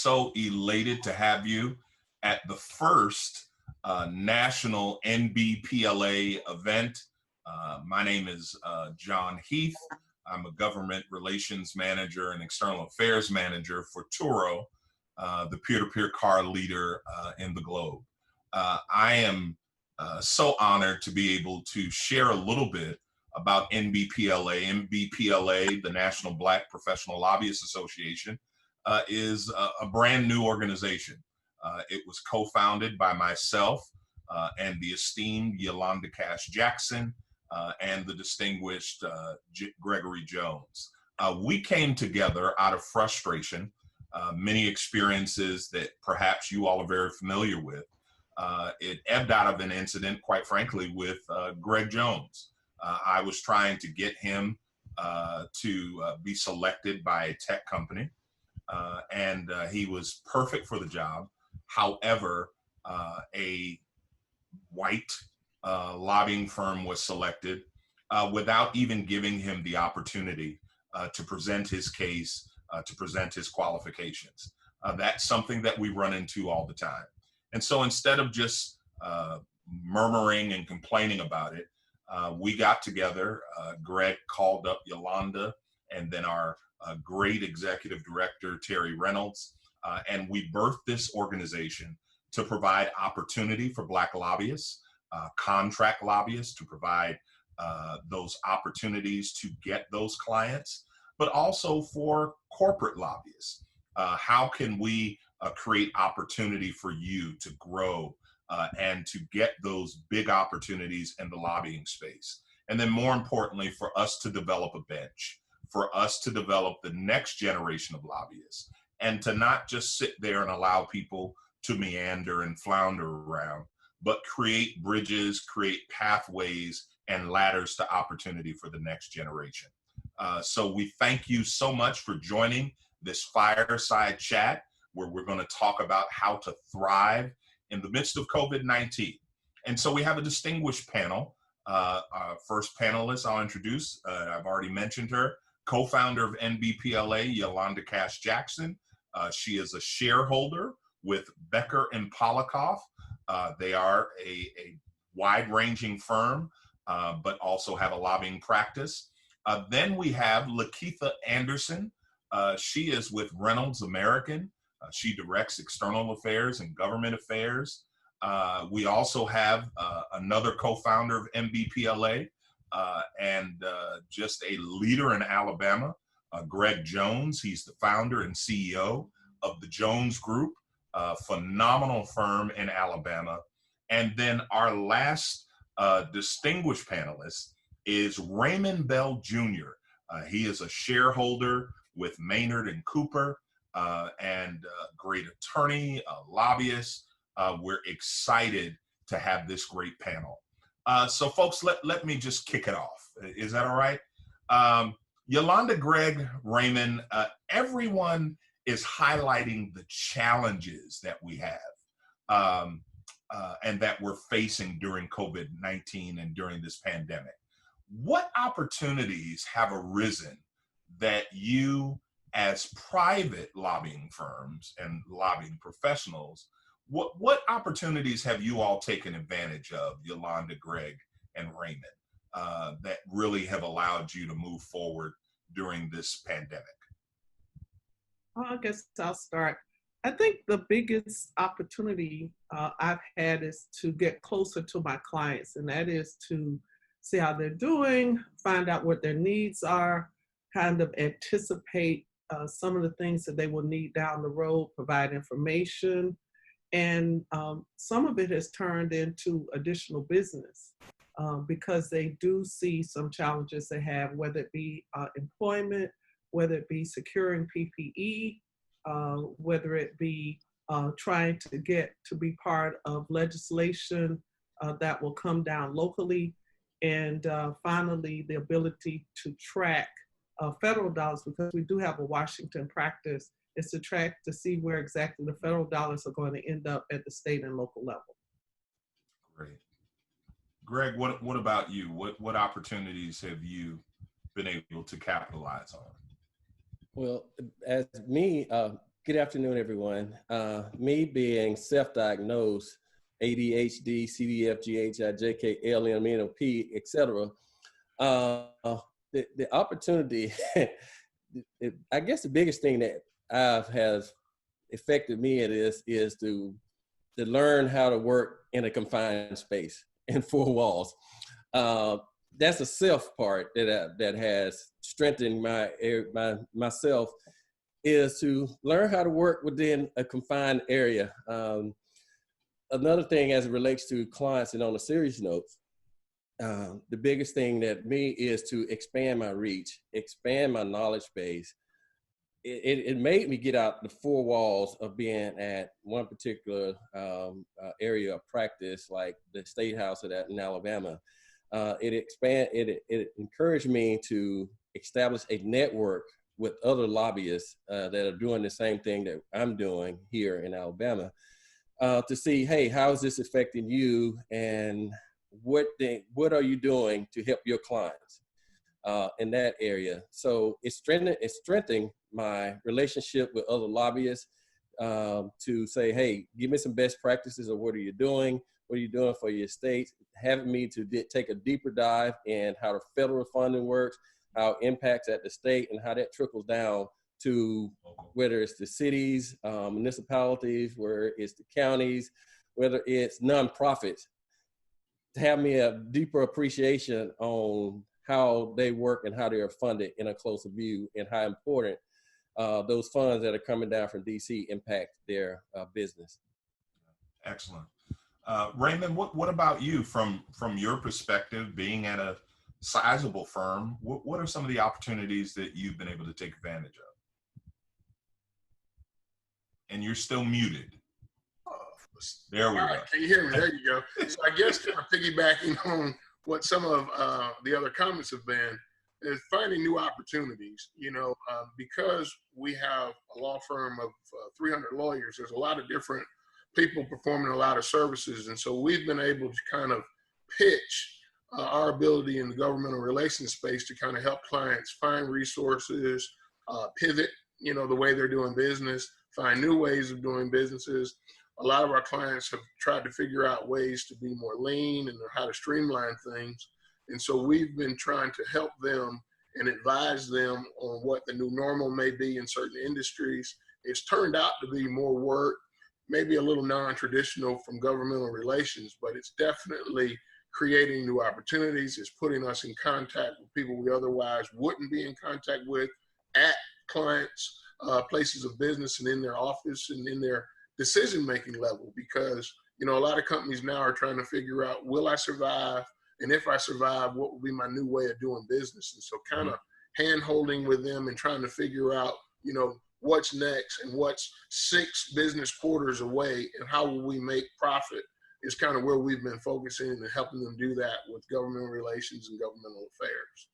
so elated to have you at the first national NBPLA event. My name is John Heath. I'm a government relations manager and external affairs manager for Turo, the peer-to-peer car leader in the globe. I am so honored to be able to share a little bit about NBPLA. NBPLA, the National Black Professional Lobbyists Association, is a brand new organization. It was co-founded by myself and the esteemed Yolanda Cash Jackson and the distinguished Gregory Jones. We came together out of frustration, many experiences that perhaps you all are very familiar with. It ebbed out of an incident, quite frankly, with Greg Jones. I was trying to get him to be selected by a tech company, and he was perfect for the job. However, a white lobbying firm was selected without even giving him the opportunity to present his case, to present his qualifications. That's something that we run into all the time. And so instead of just murmuring and complaining about it, we got together. Greg called up Yolanda and then our great executive director, Terry Reynolds, and we birthed this organization to provide opportunity for Black lobbyists, contract lobbyists, to provide those opportunities to get those clients, but also for corporate lobbyists. How can we create opportunity for you to grow and to get those big opportunities in the lobbying space? And then more importantly, for us to develop a bench, for us to develop the next generation of lobbyists, and to not just sit there and allow people to meander and flounder around, but create bridges, create pathways and ladders to opportunity for the next generation. So we thank you so much for joining this fireside chat, where we're going to talk about how to thrive in the midst of COVID-19. And so we have a distinguished panel. Our first panelist I'll introduce, I've already mentioned her, co-founder of NBPLA, Yolanda Cash Jackson. She is a shareholder with Becker and Polikoff. They are a wide-ranging firm, but also have a lobbying practice. Then we have Lakeitha Anderson. She is with Reynolds American. She directs external affairs and government affairs. We also have another co-founder of NBPLA and just a leader in Alabama, Greg Jones. He's the founder and CEO of the Jones Group, a phenomenal firm in Alabama. And then our last distinguished panelist is Raymond Bell Jr. He is a shareholder with Maynard and Cooper and a great attorney, a lobbyist. We're excited to have this great panel. So folks, let me just kick it off. Is that all right? Yolanda, Greg, Raymond, everyone is highlighting the challenges that we have and that we're facing during COVID-19 and during this pandemic. What opportunities have arisen that you, as private lobbying firms and lobbying professionals, what opportunities have you all taken advantage of, Yolanda, Greg, and Raymond, that really have allowed you to move forward during this pandemic? I guess I'll start. I think the biggest opportunity I've had is to get closer to my clients, and that is to see how they're doing, find out what their needs are, kind of anticipate some of the things that they will need down the road, provide information. And some of it has turned into additional business because they do see some challenges they have, whether it be employment, whether it be securing PPE, whether it be trying to get to be part of legislation that will come down locally. And finally, the ability to track federal dollars, because we do have a Washington practice, is to track to see where exactly the federal dollars are going to end up at the state and local level. Great. Greg, what about you? What opportunities have you been able to capitalize on? Well, as me, Good afternoon, everyone. Me being self-diagnosed, ADHD, CDFGHI, JK, LM, NLP, etc. The opportunity, I guess the biggest thing that has affected me is to learn how to work in a confined space in four walls. That's a self part that has strengthened myself, is to learn how to work within a confined area. Another thing as it relates to clients, and on a serious note, the biggest thing that me is to expand my reach, expand my knowledge base. It made me get out the four walls of being at one particular area of practice, like the State House in Alabama. It encouraged me to establish a network with other lobbyists that are doing the same thing that I'm doing here in Alabama, to see, hey, how is this affecting you, and what are you doing to help your clients in that area? So it's strengthening my relationship with other lobbyists, to say, hey, give me some best practices of what are you doing? What are you doing for your state? Having me to take a deeper dive in how the federal funding works, how it impacts at the state, and how that trickles down to whether it's the cities, municipalities, whether it's the counties, whether it's nonprofits, to have me a deeper appreciation on how they work and how they are funded in a closer view, and how important those funds that are coming down from DC impact their business. Excellent. Raymond, what about you from your perspective, being at a sizable firm? What are some of the opportunities that you've been able to take advantage of? And you're still muted. There we go. Can you hear me? There you go. So I guess kind of piggybacking on what some of the other comments have been, is finding new opportunities. Because we have a law firm of 300 lawyers, there's a lot of different people performing a lot of services. And so we've been able to kind of pitch our ability in the governmental relations space to kind of help clients find resources, pivot, the way they're doing business, find new ways of doing businesses. A lot of our clients have tried to figure out ways to be more lean and how to streamline things. And so we've been trying to help them and advise them on what the new normal may be in certain industries. It's turned out to be more work, maybe a little non-traditional from governmental relations, but it's definitely creating new opportunities. It's putting us in contact with people we otherwise wouldn't be in contact with at clients' places of business and in their office and in their decision-making level, because a lot of companies now are trying to figure out, will I survive? And if I survive, what will be my new way of doing business? And so kind of hand-holding with them and trying to figure out, what's next and what's 6 business quarters away and how will we make profit is kind of where we've been focusing and helping them do that with governmental relations and governmental affairs.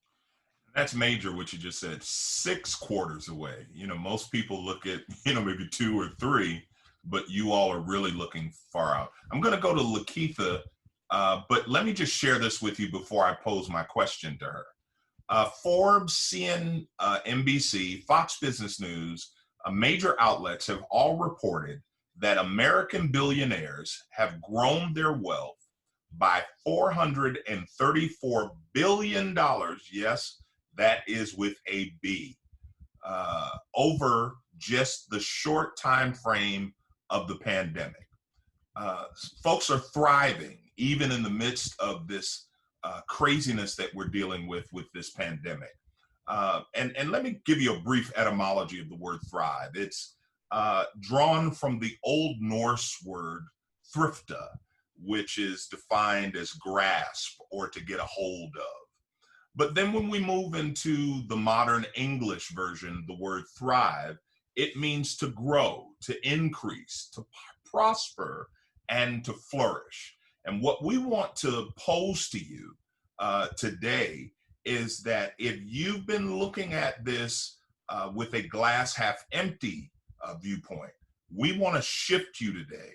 That's major what you just said, 6 quarters away. Most people look at, maybe 2 or 3, but you all are really looking far out. I'm going to go to Lakeitha, but let me just share this with you before I pose my question to her. Forbes, CNN, NBC, Fox Business News, major outlets have all reported that American billionaires have grown their wealth by $434 billion. Yes, that is with a B, over just the short time frame of the pandemic. Folks are thriving even in the midst of this craziness that we're dealing with this pandemic. And let me give you a brief etymology of the word thrive. It's drawn from the Old Norse word thrifta, which is defined as grasp or to get a hold of. But then when we move into the modern English version, the word thrive, it means to grow, to increase, to prosper, and to flourish. And what we want to pose to you today is that if you've been looking at this with a glass half empty viewpoint, we want to shift you today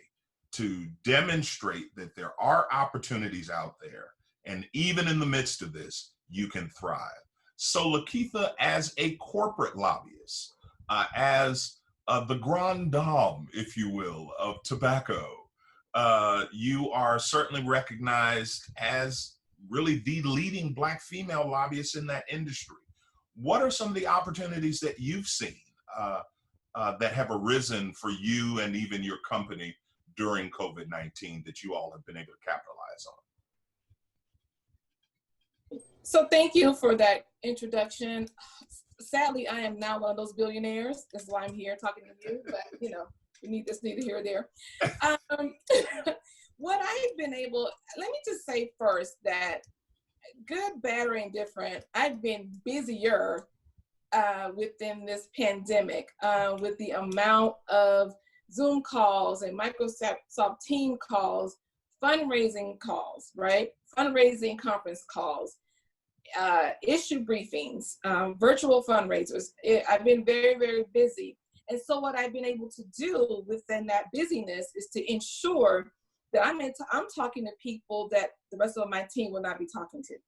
to demonstrate that there are opportunities out there. And even in the midst of this, you can thrive. So Lakeitha, as a corporate lobbyist, as the grande dame, if you will, of tobacco. You are certainly recognized as really the leading Black female lobbyist in that industry. What are some of the opportunities that you've seen that have arisen for you and even your company during COVID-19 that you all have been able to capitalize on? So thank you for that introduction. Sadly, I am now one of those billionaires. That's why I'm here talking to you, but you know, we need this neither here or there. What I've been able, let me just say first that good, bad, or indifferent, I've been busier within this pandemic with the amount of Zoom calls and Microsoft Team calls, fundraising calls, right? Fundraising conference calls, issue briefings, virtual fundraisers. I've been very, very busy. And so what I've been able to do within that busyness is to ensure that I'm talking to people that the rest of my team will not be talking to.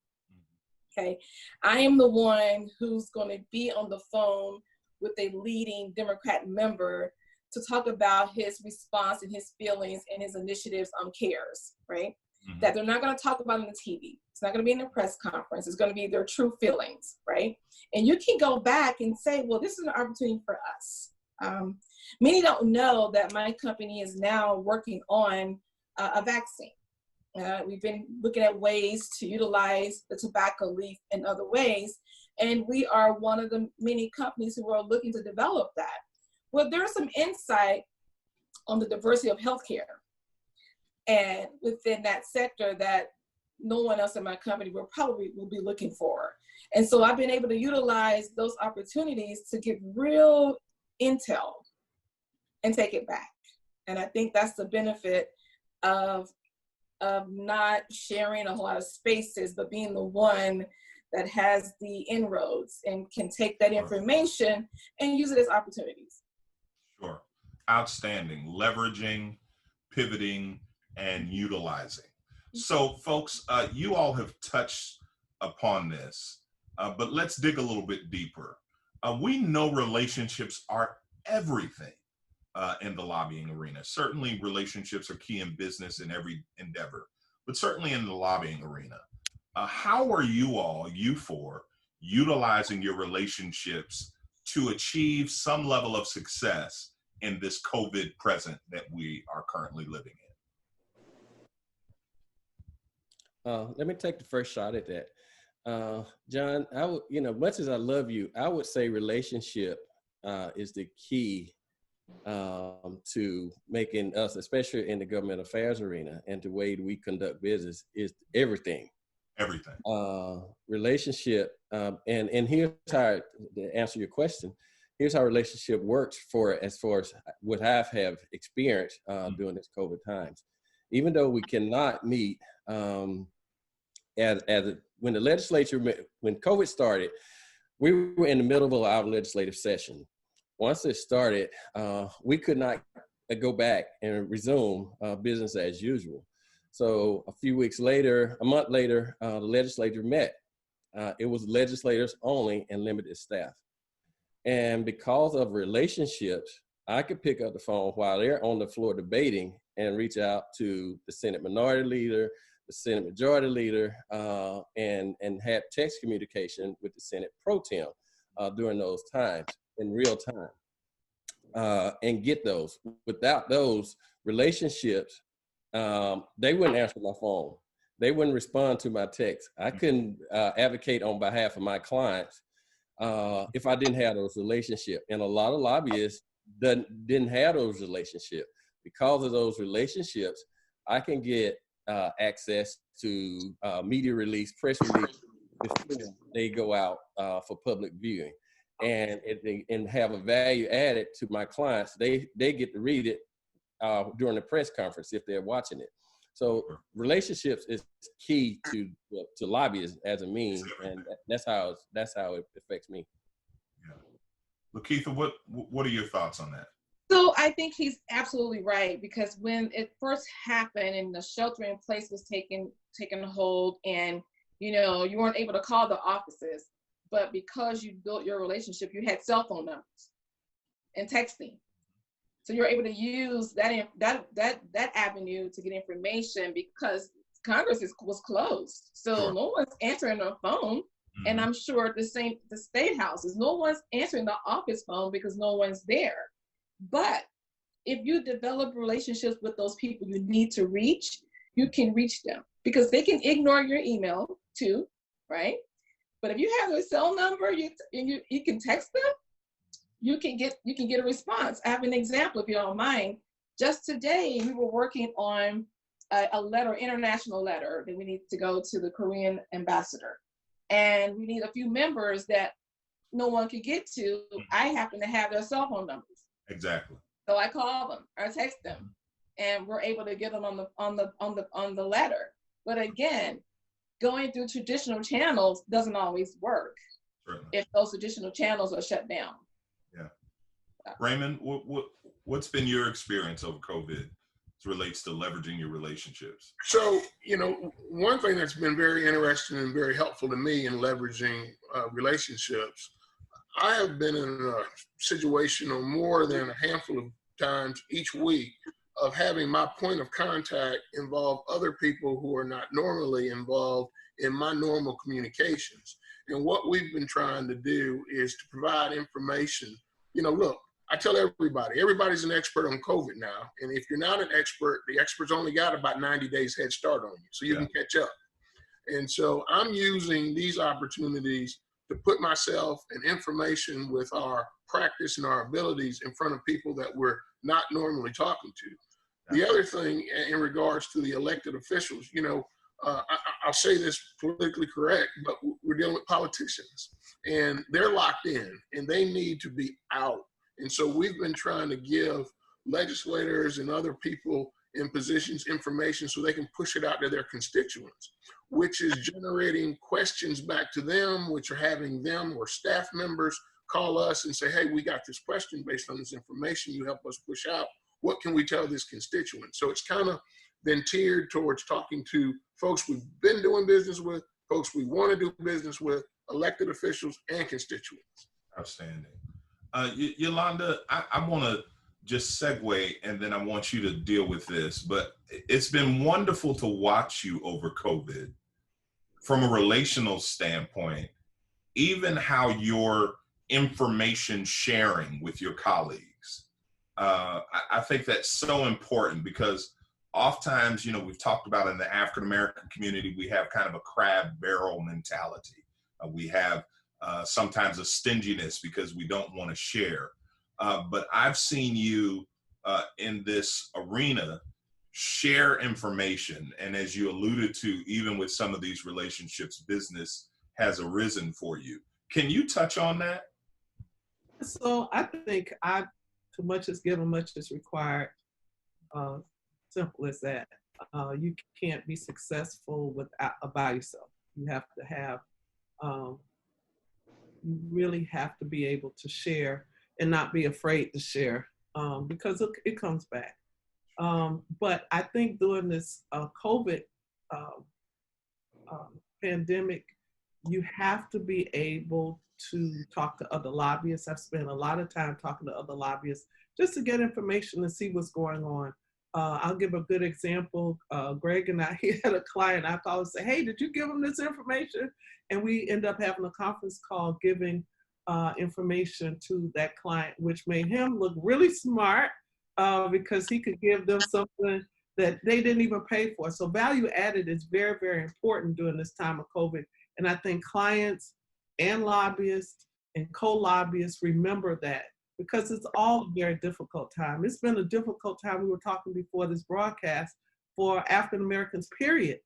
Okay, I am the one who's going to be on the phone with a leading Democrat member to talk about his response and his feelings and his initiatives on CARES, right? Mm-hmm. That they're not going to talk about on the TV. It's not going to be in a press conference. It's going to be their true feelings, right? And you can go back and say, well, this is an opportunity for us. Many don't know that my company is now working on a vaccine. We've been looking at ways to utilize the tobacco leaf in other ways, and we are one of the many companies who are looking to develop that. Well, there's some insight on the diversity of healthcare, and within that sector that no one else in my company will be looking for. And so I've been able to utilize those opportunities to get real intel and take it back. And I think that's the benefit of not sharing a whole lot of spaces, but being the one that has the inroads and can take that information and use it as opportunities. Sure. Outstanding. Leveraging, pivoting, and utilizing. So folks, you all have touched upon this, but let's dig a little bit deeper. We know relationships are everything in the lobbying arena. Certainly relationships are key in business in every endeavor, but certainly in the lobbying arena. How are you four, utilizing your relationships to achieve some level of success in this COVID present that we are currently living in? Let me take the first shot at that. John, I would, much as I love you, I would say relationship is the key to making us, especially in the government affairs arena and the way we conduct business, is everything. Everything. Relationship, and here's how, to answer your question, here's how relationship works as far as what I have experienced during this COVID times. Even though we cannot meet, when the legislature, when COVID started, we were in the middle of our legislative session. Once it started, we could not go back and resume business as usual. So a month later, the legislature met. It was legislators only and limited staff. And because of relationships, I could pick up the phone while they're on the floor debating and reach out to the Senate Minority Leader, the Senate Majority Leader, and have text communication with the Senate Pro Tem during those times in real time, and get those. Without those relationships, they wouldn't answer my phone. They wouldn't respond to my text. I couldn't advocate on behalf of my clients if I didn't have those relationships. And a lot of lobbyists didn't have those relationships. Because of those relationships, I can get access to media release, press release, before they go out for public viewing, and have a value added to my clients. They get to read it during the press conference if they're watching it. So relationships is key to lobbyists as a means, and that's how it affects me. Yeah. Lakeitha, what are your thoughts on that? So I think he's absolutely right, because when it first happened and the shelter in place was taking hold, and you weren't able to call the offices, but because you built your relationship, you had cell phone numbers and texting, So you're able to use that avenue to get information because Congress was closed. So Sure. no one's answering their phone. And I'm sure the state houses, no one's answering the office phone because no one's there. But if you develop relationships with those people you need to reach, you can reach them because they can ignore your email too, right? But if you have their cell number, you can text them, you can get a response. I have an example, if you don't mind. Just today, we were working on a letter, international letter that we need to go to the Korean ambassador. And we need a few members that no one can get to. I happen to have their cell phone numbers. Exactly. So I call them or text them, and we're able to get them on the letter. But again, going through traditional channels doesn't always work. Certainly. If those traditional channels are shut down. Yeah. Raymond, what's been your experience over COVID as relates to leveraging your relationships? So, one thing that's been very interesting and very helpful to me in leveraging relationships, I have been in a situation on more than a handful of times each week of having my point of contact involve other people who are not normally involved in my normal communications. And what we've been trying to do is to provide information. Look, I tell everybody's an expert on COVID now. And if you're not an expert, the experts only got about 90 days head start on you, so you can catch up. And so I'm using these opportunities to put myself and information with our practice and our abilities in front of people that we're not normally talking to. The other thing in regards to the elected officials, I'll say this politically correct, but we're dealing with politicians and they're locked in and they need to be out. And so we've been trying to give legislators and other people in positions information so they can push it out to their constituents, which is generating questions back to them, which are having them or staff members call us and say, hey, we got this question based on this information you help us push out. What can we tell this constituent? So it's kind of been tiered towards talking to folks we've been doing business with, folks we want to do business with, elected officials, and constituents. Outstanding. Yolanda, I want to just segue and then I want you to deal with this, but it's been wonderful to watch you over COVID from a relational standpoint, even how your information sharing with your colleagues. I think that's so important because oftentimes, we've talked about in the African American community, we have kind of a crab barrel mentality. We have sometimes a stinginess because we don't want to share. But I've seen you in this arena share information. And as you alluded to, even with some of these relationships, business has arisen for you. Can you touch on that? So I think too much is given, much is required. Simple as that. You can't be successful by yourself. You have to have, you really have to be able to share and not be afraid to share because it comes back. But I think during this COVID pandemic, you have to be able to talk to other lobbyists. I've spent a lot of time talking to other lobbyists just to get information and see what's going on. I'll give a good example. Greg and I, he had a client, I called and say, hey, did you give him this information? And we end up having a conference call giving information to that client, which made him look really smart because he could give them something that they didn't even pay for. So value added is very, very important during this time of COVID. And I think clients and lobbyists and co-lobbyists remember that because it's all a very difficult time. It's been a difficult time. We were talking before this broadcast for African Americans, period.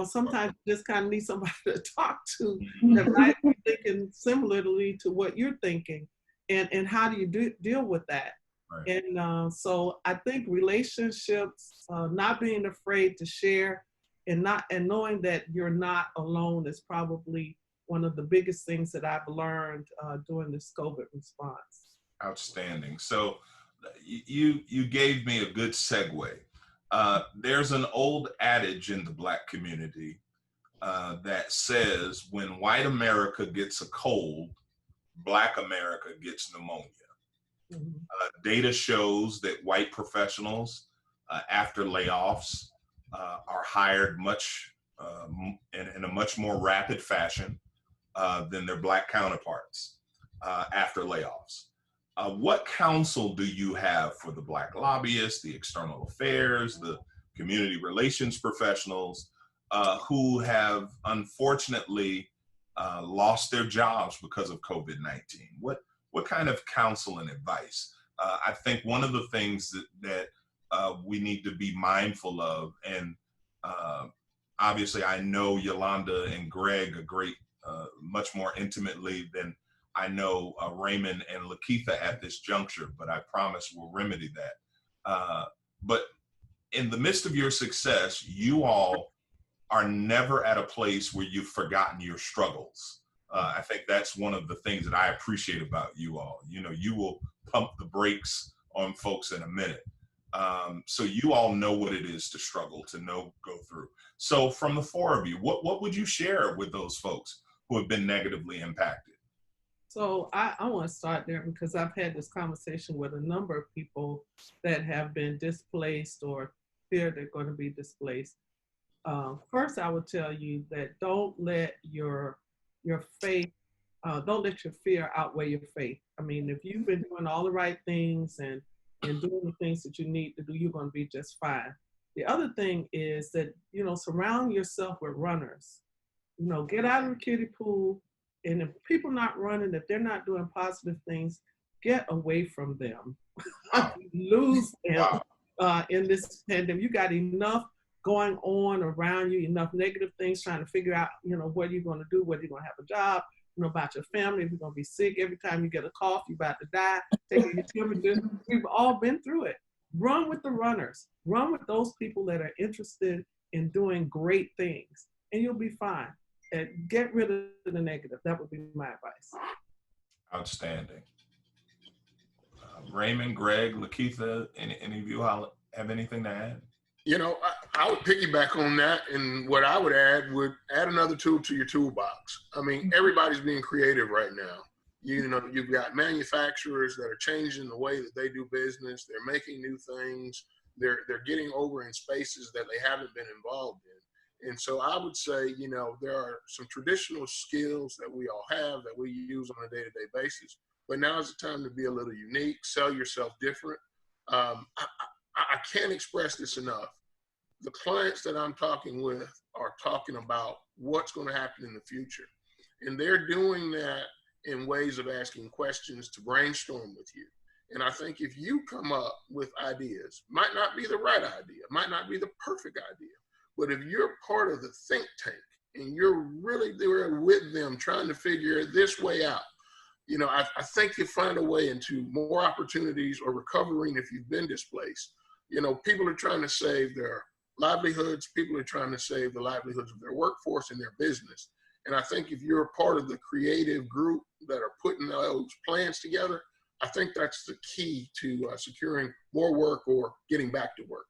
Sometimes you just kind of need somebody to talk to that might be thinking similarly to what you're thinking. And how do you deal with that? Right. And so I think relationships, not being afraid to share and knowing that you're not alone is probably one of the biggest things that I've learned during this COVID response. Outstanding. So you gave me a good segue. There's an old adage in the Black community that says when white America gets a cold, Black America gets pneumonia. Data shows that white professionals after layoffs are hired much in a much more rapid fashion than their Black counterparts after layoffs. What counsel do you have for the Black lobbyists, the external affairs, the community relations professionals who have unfortunately lost their jobs because of COVID-19? What kind of counsel and advice? I think one of the things that we need to be mindful of, and obviously I know Yolanda and Greg much more intimately than I know Raymond and Lakeitha at this juncture, but I promise we'll remedy that. But in the midst of your success, you all are never at a place where you've forgotten your struggles. I think that's one of the things that I appreciate about you all. You know, you will pump the brakes on folks in a minute. So you all know what it is to struggle, to go through. So from the four of you, what would you share with those folks who have been negatively impacted? So I want to start there because I've had this conversation with a number of people that have been displaced or fear they're going to be displaced. First, I would tell you that don't let your faith, don't let your fear outweigh your faith. I mean, if you've been doing all the right things and doing the things that you need to do, you're going to be just fine. The other thing is that, you know, surround yourself with runners. You know, get out of the kiddie pool. And if people not running, if they're not doing positive things, get away from them. Lose them in this pandemic. You got enough going on around you, enough negative things trying to figure out, you know, what you're going to do, whether you're going to have a job, you know, about your family, if you're going to be sick. Every time you get a cough, you're about to die. Taking your temperature. We've all been through it. Run with the runners. Run with those people that are interested in doing great things, and you'll be fine. And get rid of the negative. That would be my advice. Outstanding. Raymond, Greg, Lakeitha, any of you have anything to add? You know, I would piggyback on that, and what I would add another tool to your toolbox. I mean, everybody's being creative right now. You know, you've got manufacturers that are changing the way that they do business. They're making new things. They're getting over in spaces that they haven't been involved in. And so I would say, you know, there are some traditional skills that we all have that we use on a day-to-day basis, but now is the time to be a little unique, sell yourself different. I can't express this enough. The clients that I'm talking with are talking about what's going to happen in the future. And they're doing that in ways of asking questions to brainstorm with you. And I think if you come up with ideas, might not be the right idea, might not be the perfect idea, but if you're part of the think tank and you're really there with them trying to figure this way out, you know, I think you find a way into more opportunities or recovering if you've been displaced. You know, people are trying to save their livelihoods. People are trying to save the livelihoods of their workforce and their business. And I think if you're a part of the creative group that are putting those plans together, I think that's the key to securing more work or getting back to work.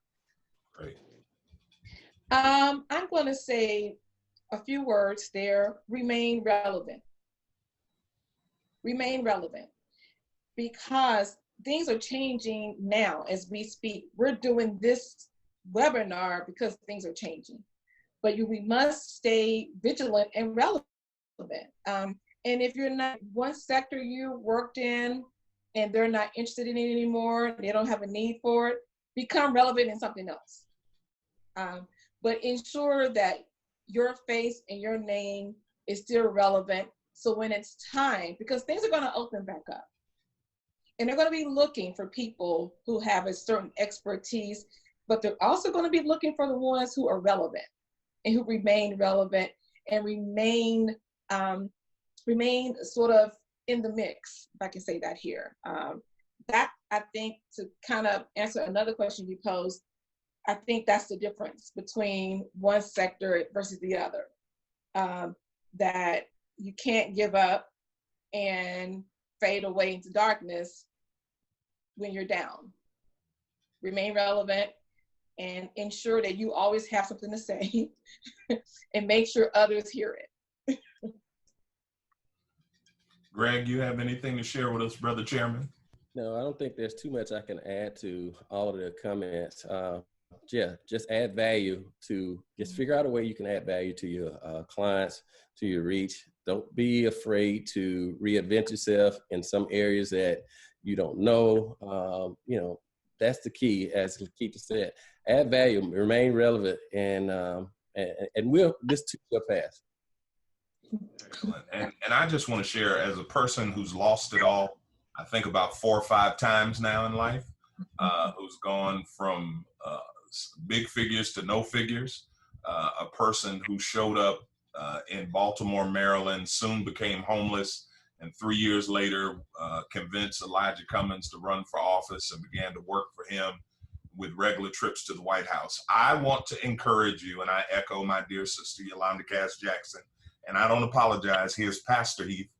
Great. I'm going to say a few words there. Remain relevant. Remain relevant, because things are changing now as we speak. We're doing this webinar because things are changing, but we must stay vigilant and relevant. And if you're not one sector you worked in and they're not interested in it anymore, they don't have a need for it, become relevant in something else. But ensure that your face and your name is still relevant. So when it's time, because things are going to open back up, and they're going to be looking for people who have a certain expertise, but they're also going to be looking for the ones who are relevant and who remain relevant and remain sort of in the mix, if I can say that here. That, I think, to kind of answer another question you posed, I think that's the difference between one sector versus the other. That you can't give up and fade away into darkness when you're down. Remain relevant and ensure that you always have something to say and make sure others hear it. Greg, you have anything to share with us, Brother Chairman? No, I don't think there's too much I can add to all of the comments. Yeah, just add value to, just figure out a way you can add value to your clients, to your reach. Don't be afraid to reinvent yourself in some areas that you don't know. You know, that's the key, as Lakeitha said. Add value, remain relevant, and this too shall pass. Excellent. And I just want to share, as a person who's lost it all, I think about 4 or 5 times now in life, who's gone from big figures to no figures, a person who showed up in Baltimore, Maryland, soon became homeless, and 3 years later convinced Elijah Cummings to run for office and began to work for him with regular trips to the White House. I want to encourage you, and I echo my dear sister, Yolanda Cass Jackson, and I don't apologize. Here's Pastor Heath.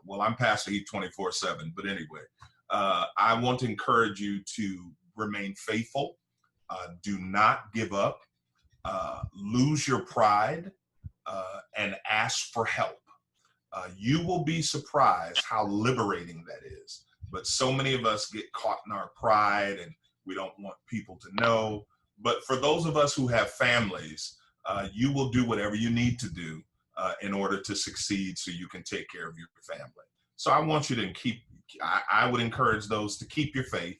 Well, I'm Pastor Heath 24/7, but anyway, I want to encourage you to remain faithful. Do not give up. Lose your pride and ask for help. You will be surprised how liberating that is. But so many of us get caught in our pride and we don't want people to know. But for those of us who have families, you will do whatever you need to do in order to succeed so you can take care of your family. So I want you to I would encourage those to keep your faith.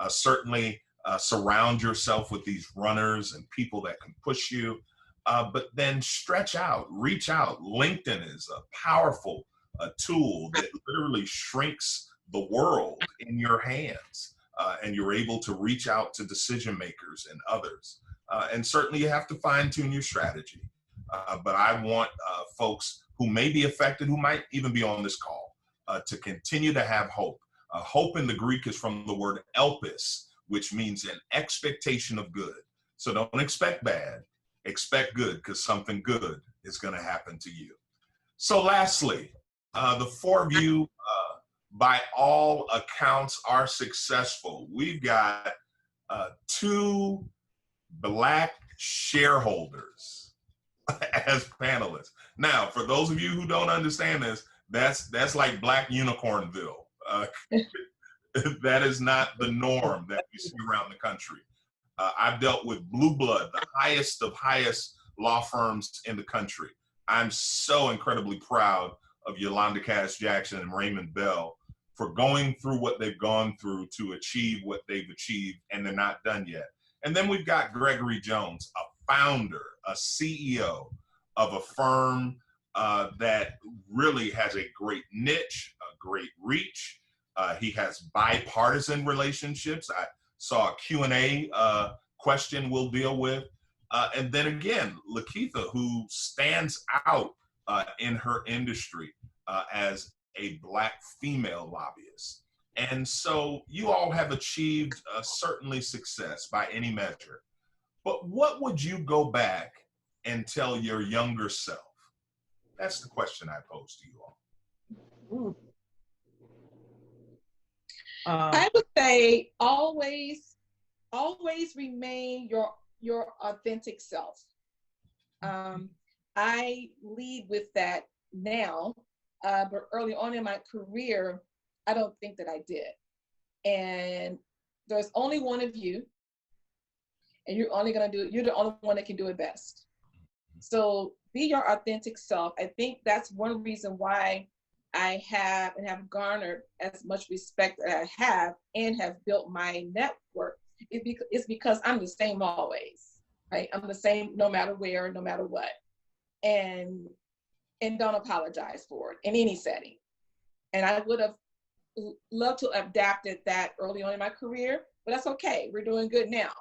Certainly surround yourself with these runners and people that can push you, but then stretch out, reach out. LinkedIn is a powerful tool that literally shrinks the world in your hands, and you're able to reach out to decision makers and others. And certainly you have to fine tune your strategy. But I want folks who may be affected, who might even be on this call, to continue to have hope. Hope in the Greek is from the word elpis, which means an expectation of good. So don't expect bad, expect good, because something good is going to happen to you. So lastly, the 4 of you, by all accounts, are successful. We've got 2 Black shareholders as panelists. Now, for those of you who don't understand this, that's like Black Unicornville. That is not the norm that we see around the country. I've dealt with Blue Blood, the highest of highest law firms in the country. I'm so incredibly proud of Yolanda Cass Jackson and Raymond Bell for going through what they've gone through to achieve what they've achieved, and they're not done yet. And then we've got Gregory Jones, a founder, a CEO of a firm that really has a great niche, a great reach. He has bipartisan relationships. I saw a Q&A question we'll deal with. And then again, Lakeitha, who stands out in her industry as a Black female lobbyist. And so you all have achieved certainly success by any measure. But what would you go back and tell your younger self? That's the question I pose to you all. I would say always remain your authentic self. I lead with that now, but early on in my career, I don't think that I did. And there's only one of you, and you're the only one that can do it best. So be your authentic self. I think that's one reason why I have garnered as much respect that I have and have built my network. It's because I'm the same always, right? I'm the same no matter where, no matter what. And don't apologize for it in any setting. And I would have loved to have adapted that early on in my career, but that's okay. We're doing good now.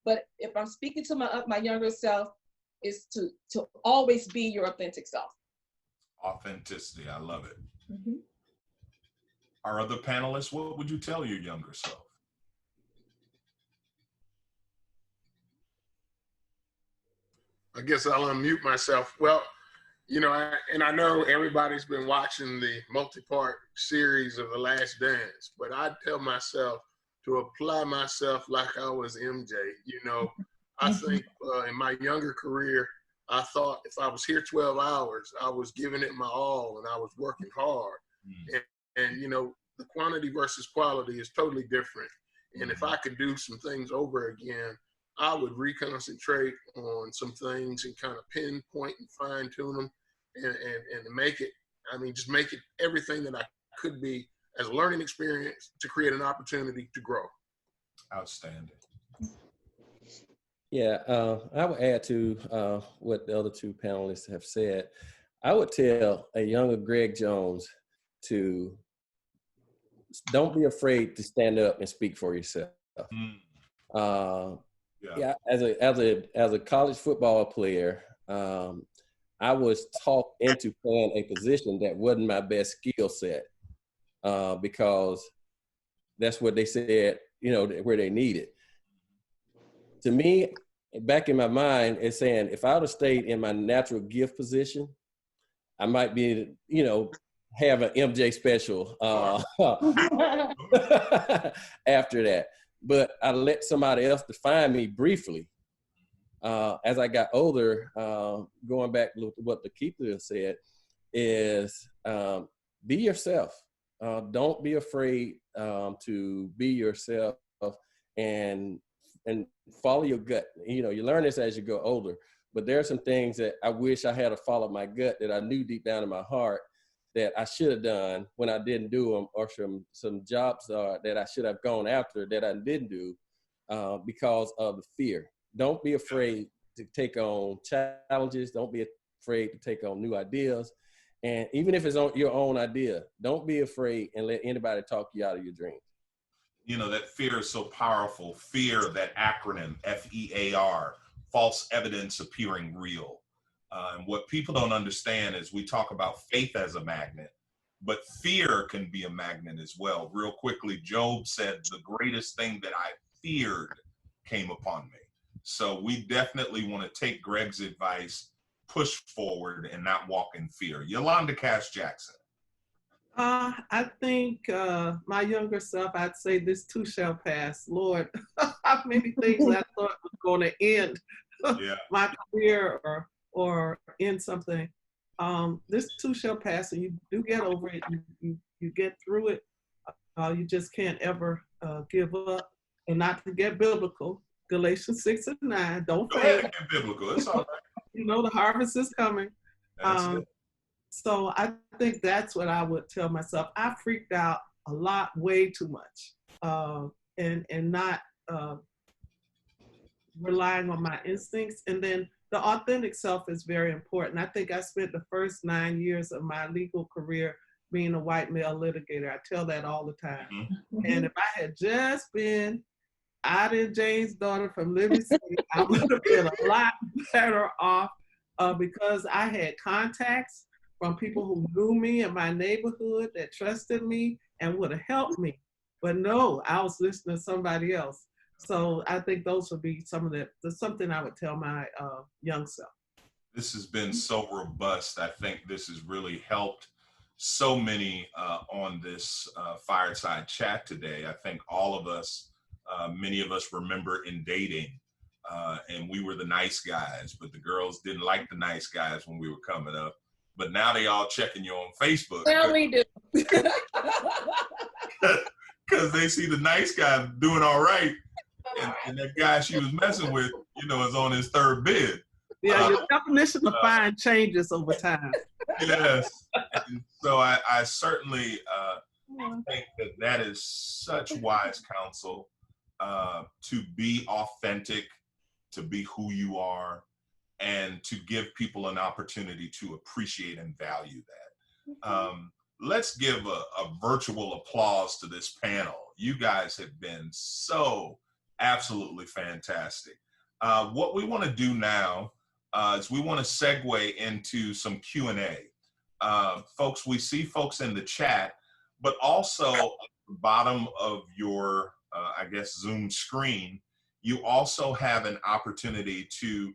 But if I'm speaking to my younger self, is to always be your authentic self. Authenticity, I love it. Mm-hmm. Our other panelists, what would you tell your younger self? I guess I'll unmute myself. Well, you know, I know everybody's been watching the multi-part series of The Last Dance, but I tell myself to apply myself like I was MJ. You know, I think in my younger career, I thought if I was here 12 hours, I was giving it my all and I was working hard. And you know, the quantity versus quality is totally different. And if I could do some things over again, I would reconcentrate on some things and kind of pinpoint and fine tune them and make it, just make it everything that I could be as a learning experience to create an opportunity to grow. Outstanding. Yeah, I would add to what the other two panelists have said. I would tell a younger Greg Jones to don't be afraid to stand up and speak for yourself. Yeah, as a college football player, I was talked into playing a position that wasn't my best skill set because that's what they said, where they needed. To me, back in my mind, it's saying if I would have stayed in my natural gift position, I might be, have an MJ special after that. But I let somebody else define me briefly. As I got older, going back to what the keeper said, is be yourself. Don't be afraid to be yourself and follow your gut. You learn this as you go older, but there are some things that I wish I had to follow my gut that I knew deep down in my heart that I should have done when I didn't do them, or some jobs that I should have gone after that I didn't do because of the fear. Don't be afraid to take on challenges. Don't be afraid to take on new ideas. And even if it's on your own idea, don't be afraid and let anybody talk you out of your dreams. That fear is so powerful. Fear, that acronym, FEAR, false evidence appearing real. And what people don't understand is we talk about faith as a magnet, but fear can be a magnet as well. Real quickly, Job said, the greatest thing that I feared came upon me. So we definitely want to take Greg's advice, push forward, and not walk in fear. Yolanda Cash-Jackson. I think my younger self, I'd say this too shall pass. Lord, how many things I thought was going to end my career or end something. This too shall pass, and you do get over it. You get through it. You just can't ever give up. And not to get biblical, Galatians 6:9. Don't faint. Get biblical. It's all right. The harvest is coming. That's it. So I think that's what I would tell myself. I freaked out a lot, way too much, and not relying on my instincts. And then the authentic self is very important. I think I spent the first 9 years of my legal career being a white male litigator. I tell that all the time. Mm-hmm. And if I had just been Ida Jane's daughter from Liberty City, I would have been a lot better off because I had contacts from people who knew me in my neighborhood that trusted me and would have helped me. But no, I was listening to somebody else. So I think those would be something I would tell my young self. This has been so robust. I think this has really helped so many on this fireside chat today. I think all of us, many of us remember in dating, and we were the nice guys, but the girls didn't like the nice guys when we were coming up. But now they all checking you on Facebook. Now we do. Because they see the nice guy doing all right, and that guy she was messing with, is on his third bid. Yeah, your definition of fine changes over time. Yes. And so I certainly think that is such wise counsel to be authentic, to be who you are, and to give people an opportunity to appreciate and value that. Let's give a virtual applause to this panel. You guys have been so absolutely fantastic. What we want to do now is we want to segue into some Q&A. Folks, we see folks in the chat, but also at the bottom of your, Zoom screen, you also have an opportunity to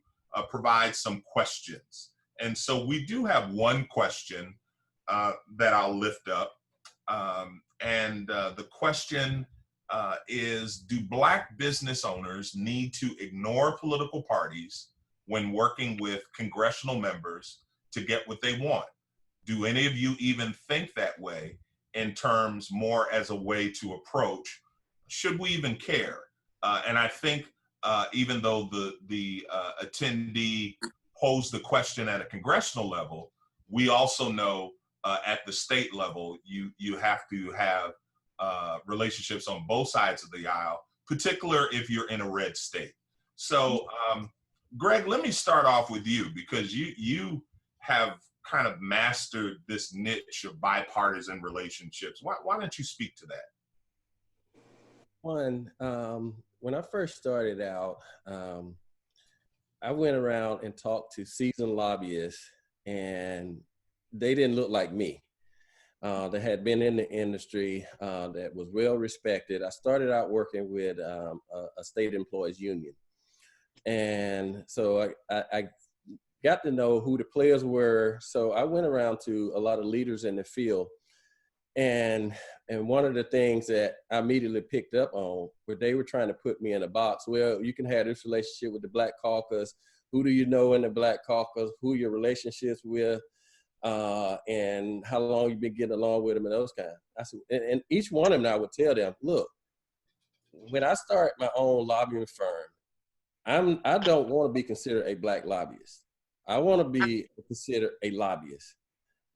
provide some questions. And so we do have one question that I'll lift up. The question is, do Black business owners need to ignore political parties when working with congressional members to get what they want? Do any of you even think that way? in terms more as a way to approach, should we even care? And I think even though the attendee posed the question at a congressional level, we also know at the state level, you have to have relationships on both sides of the aisle, particularly if you're in a red state. So, Greg, let me start off with you, because you have kind of mastered this niche of bipartisan relationships. Why don't you speak to that? One, when I first started out, I went around and talked to seasoned lobbyists, and they didn't look like me. That had been in the industry, that was well respected. I started out working with a state employees union. And so I got to know who the players were. So I went around to a lot of leaders in the field. And one of the things that I immediately picked up on, where they were trying to put me in a box, well, you can have this relationship with the Black Caucus. Who do you know in the Black Caucus? Who are your relationships with? And how long you've been getting along with them and those kind. I said, and each one of them, I would tell them, look, when I start my own lobbying firm, I don't want to be considered a Black lobbyist. I want to be considered a lobbyist.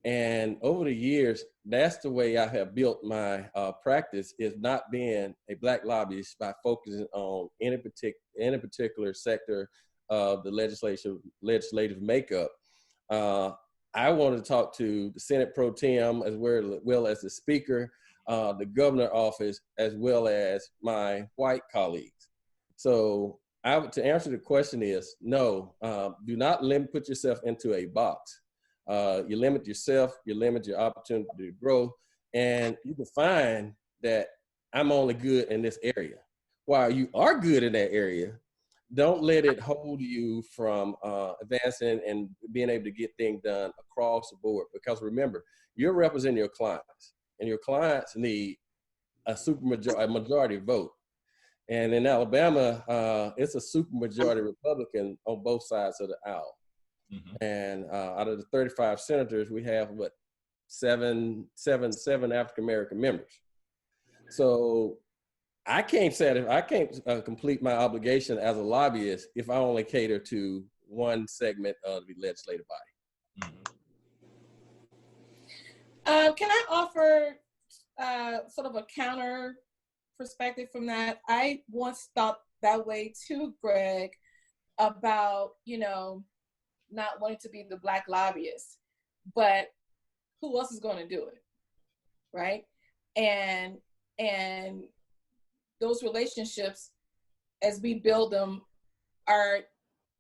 And over the years, that's the way I have built my practice, is not being a Black lobbyist by focusing on any particular sector of the legislative makeup. I wanted to talk to the Senate Pro Tem as well as the Speaker, the Governor's office, as well as my white colleagues. So to answer the question is, no, do not put yourself into a box. You limit yourself, you limit your opportunity to grow, and you can find that I'm only good in this area. While you are good in that area, don't let it hold you from advancing and being able to get things done across the board. Because remember, you're representing your clients, and your clients need a majority vote. And in Alabama, it's a supermajority Republican on both sides of the aisle. Mm-hmm. And out of the 35 senators, we have seven African American members. So I can't complete my obligation as a lobbyist if I only cater to one segment of the legislative body. Mm-hmm. Can I offer sort of a counter perspective from that? I once thought that way too, Greg, about, not wanting to be the Black lobbyist, but who else is going to do it, right? And those relationships, as we build them, are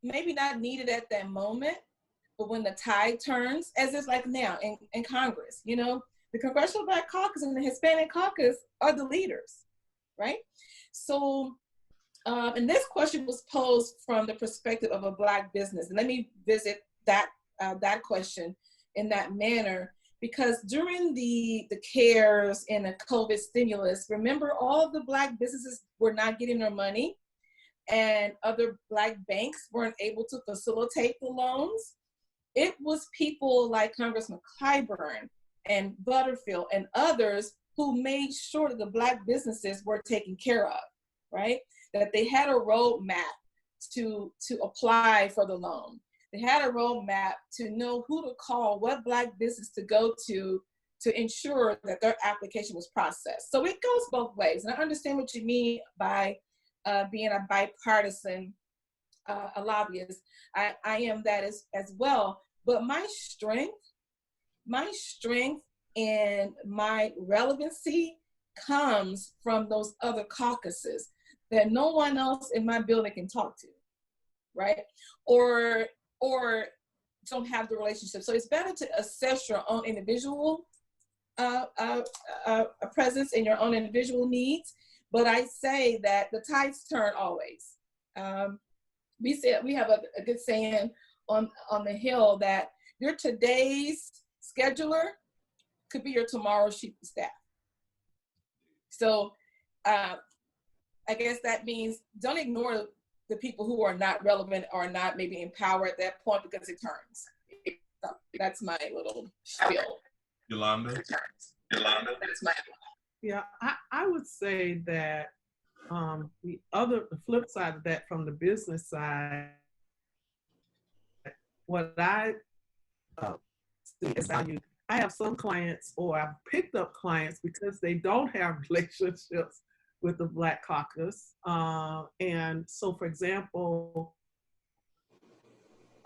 maybe not needed at that moment, but when the tide turns, as it's like now in Congress, the Congressional Black Caucus and the Hispanic Caucus are the leaders, right? So, and this question was posed from the perspective of a Black business. And let me visit that question in that manner, because during the CARES and the COVID stimulus, remember, all of the Black businesses were not getting their money, and other Black banks weren't able to facilitate the loans. It was people like Congressman Clyburn and Butterfield and others who made sure that the Black businesses were taken care of, right? That they had a roadmap to apply for the loan. They had a roadmap to know who to call, what Black business to go to ensure that their application was processed. So it goes both ways. And I understand what you mean by being a bipartisan a lobbyist. I am that as well. But my strength and my relevancy comes from those other caucuses that no one else in my building can talk to, right? Or don't have the relationship. So it's better to assess your own individual presence and your own individual needs. But I say that the tides turn always. We have a good saying on the Hill that your today's scheduler could be your tomorrow's chief of staff. So I guess that means don't ignore the people who are not relevant or not maybe in power at that point, because it turns. That's my little spiel. Yolanda? Yolanda? That's my Yeah, I would say that the flip side of that, from the business side, what I see as value, I have some clients, or I've picked up clients because they don't have relationships with the Black Caucus. And so, for example,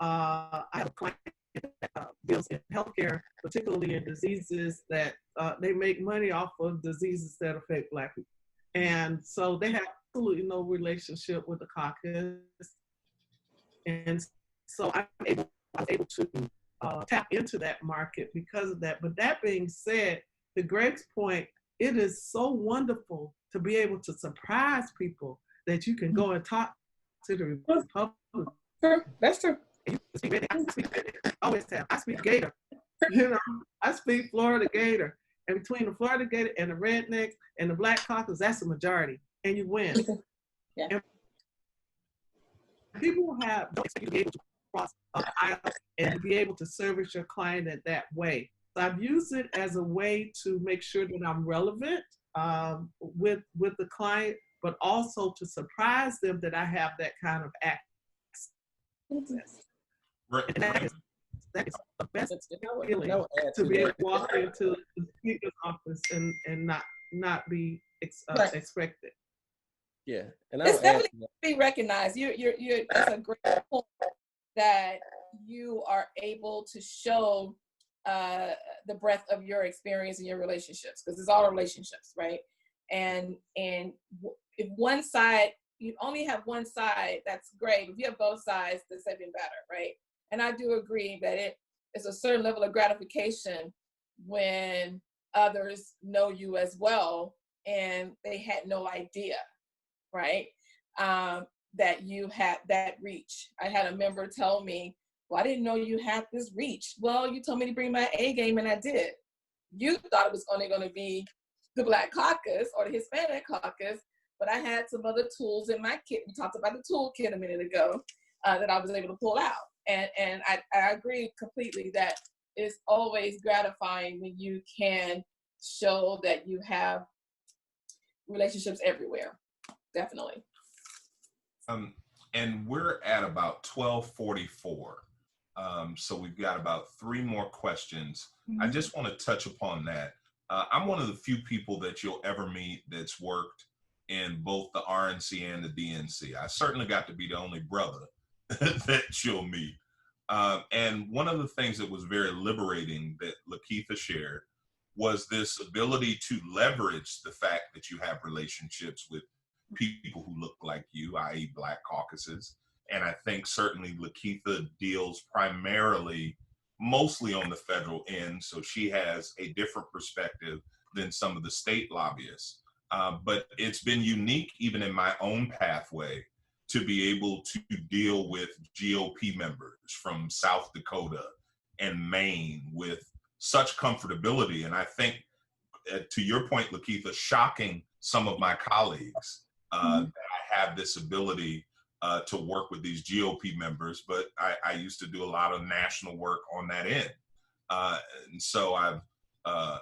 I have a client that deals in healthcare, particularly in diseases that they make money off of diseases that affect Black people. And so they have absolutely no relationship with the caucus. And so I was able to tap into that market because of that. But that being said, to Greg's point, it is so wonderful to be able to surprise people that you can go and talk to the Republicans. True. That's true. I speak Gator. You know, I speak Florida Gator. And between the Florida Gator and the rednecks and the Black Caucus, that's a majority. And you win. Yeah. And people don't expect you to be able to cross the aisle and to be able to service your client in that way. So I've used it as a way to make sure that I'm relevant with the client, but also to surprise them that I have that kind of access. Right. And that is the best feeling No, to be able to walk into the speaker's office and not be expected. Yeah, and It's definitely be recognized. It's a great point that you are able to show the breadth of your experience and your relationships, because it's all relationships, right? And if one side, you only have one side, that's great. If you have both sides, that's even better, right? And I do agree that it's a certain level of gratification when others know you as well and they had no idea, right? That you had that reach. I had a member tell me, well, I didn't know you had this reach. Well, you told me to bring my A game and I did. You thought it was only going to be the Black Caucus or the Hispanic Caucus, but I had some other tools in my kit. We talked about the toolkit a minute ago that I was able to pull out. And I agree completely that it's always gratifying when you can show that you have relationships everywhere. Definitely. And we're at about 12:44. So we've got about 3 more questions. Mm-hmm. I just want to touch upon that. I'm one of the few people that you'll ever meet that's worked in both the RNC and the DNC. I certainly got to be the only brother that you'll meet. And one of the things that was very liberating that Lakeitha shared was this ability to leverage the fact that you have relationships with people who look like you, i.e. Black caucuses. And I think certainly Lakeitha deals mostly on the federal end, so she has a different perspective than some of the state lobbyists. But it's been unique, even in my own pathway, to be able to deal with GOP members from South Dakota and Maine with such comfortability. And I think, to your point, Lakeitha, shocking some of my colleagues that I have this ability to work with these GOP members, but I used to do a lot of national work on that end. And so I've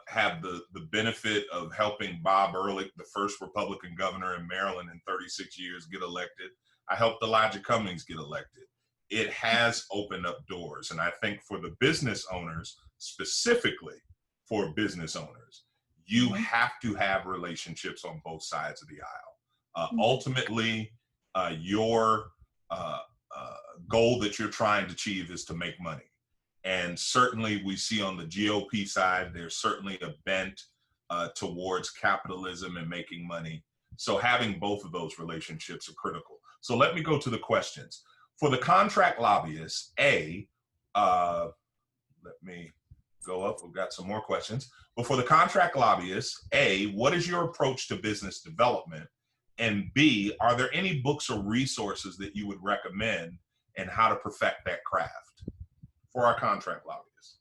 have the benefit of helping Bob Ehrlich, the first Republican governor in Maryland in 36 years, get elected. I helped Elijah Cummings get elected. It has opened up doors. And I think for the business owners, specifically for business owners, you have to have relationships on both sides of the aisle. Ultimately, your goal that you're trying to achieve is to make money. And certainly we see on the GOP side, there's certainly a bent towards capitalism and making money. So having both of those relationships are critical. So let me go to the questions. For the contract lobbyists, let me go up. We've got some more questions. But for the contract lobbyists, what is your approach to business development? And B, are there any books or resources that you would recommend and how to perfect that craft for our contract lobbyists?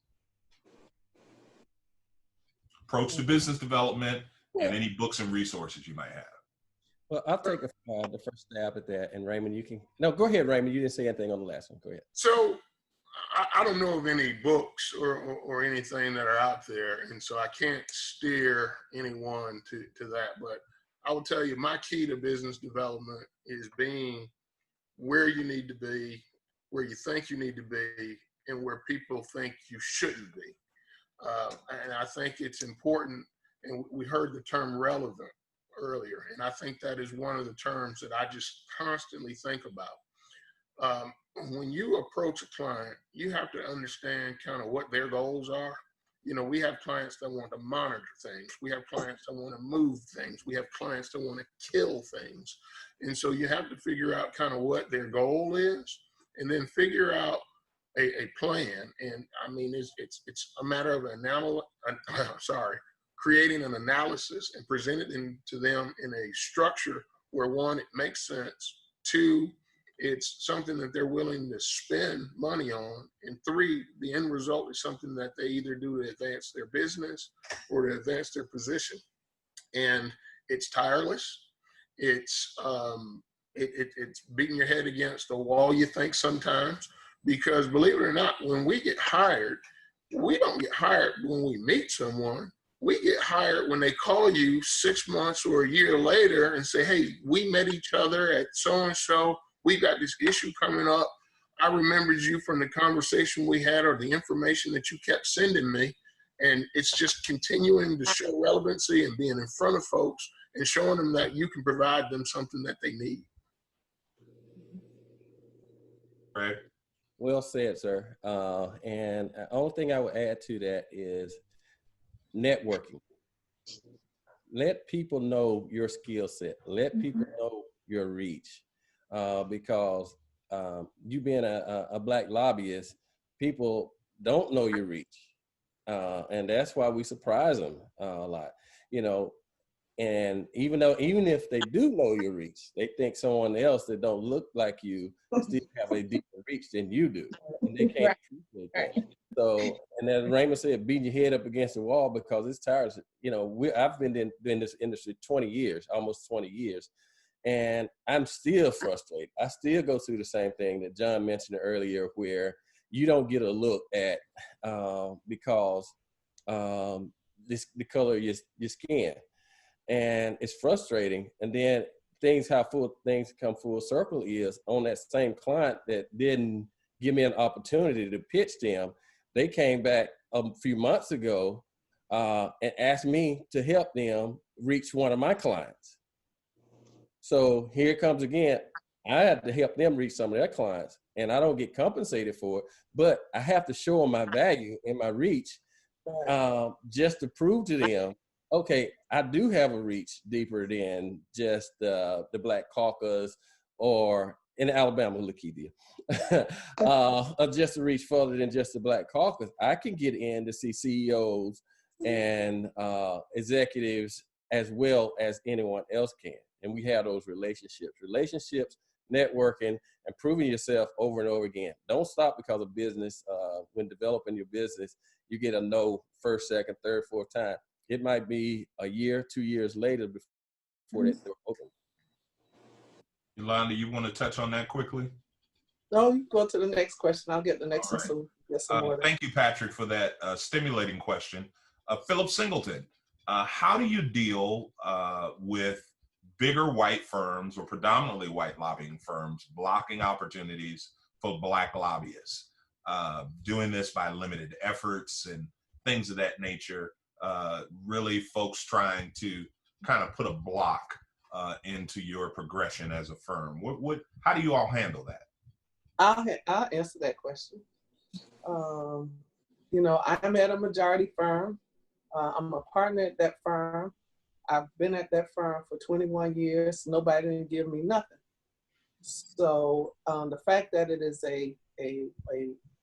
Approach to business development and any books and resources you might have. Well, I'll take the first stab at that, and Raymond, you can. No, go ahead, Raymond. You didn't say anything on the last one. Go ahead. So I don't know of any books or anything that are out there, and so I can't steer anyone to that. But I will tell you, my key to business development is being where you need to be, where you think you need to be, and where people think you shouldn't be. And I think it's important, and we heard the term relevant earlier, and I think that is one of the terms that I just constantly think about. When you approach a client, you have to understand kind of what their goals are. You know, we have clients that want to monitor things. We have clients that want to move things. We have clients that want to kill things. And so you have to figure out kind of what their goal is, and then figure out a plan. And I mean, it's a matter of creating an analysis and presenting it to them in a structure where, one, it makes sense. Two, it's something that they're willing to spend money on. And three, the end result is something that they either do to advance their business or to advance their position. And it's tireless. It's beating your head against the wall, you think, sometimes, because believe it or not, when we get hired, we don't get hired when we meet someone. We get hired when they call you 6 months or a year later and say, hey, we met each other at so-and-so. We got this issue coming up. I remembered you from the conversation we had or the information that you kept sending me. And it's just continuing to show relevancy and being in front of folks and showing them that you can provide them something that they need. Right. Well said, sir. And the only thing I would add to that is networking. Let people know your skill set. Let people know your reach. Because you being a Black lobbyist, people don't know your reach. And that's why we surprise them a lot, you know. And even if they do know your reach, they think someone else that don't look like you still have a deeper reach than you do. And they can't appreciate that. So, and as Raymond said, beating your head up against the wall because it's tiresome. You know, I've been in this industry 20 years, almost 20 years. And I'm still frustrated. I still go through the same thing that John mentioned earlier, where you don't get a look at because the color of your skin. And it's frustrating. And then things come full circle is on that same client that didn't give me an opportunity to pitch them. They came back a few months ago and asked me to help them reach one of my clients. So here it comes again. I have to help them reach some of their clients, and I don't get compensated for it, but I have to show them my value and my reach just to prove to them, okay, I do have a reach deeper than just the Black Caucus or in Alabama, Lakeithia, just to reach further than just the Black Caucus. I can get in to see CEOs and executives as well as anyone else can. And we have those relationships, networking, and proving yourself over and over again. Don't stop because of business. When developing your business, you get a no first, second, third, fourth time. It might be a year, 2 years later before that door opens. Yolanda, you want to touch on that quickly? No, you go to the next question. I'll get the next one. Right. So get some more. Thank you, Patrick, for that stimulating question. Philip Singleton, how do you deal with bigger white firms or predominantly white lobbying firms blocking opportunities for Black lobbyists, doing this by limited efforts and things of that nature, really folks trying to kind of put a block into your progression as a firm? How do you all handle that? I'll answer that question. You know, I'm at a majority firm. I'm a partner at that firm. I've been at that firm for 21 years. Nobody didn't give me nothing. So the fact that it is a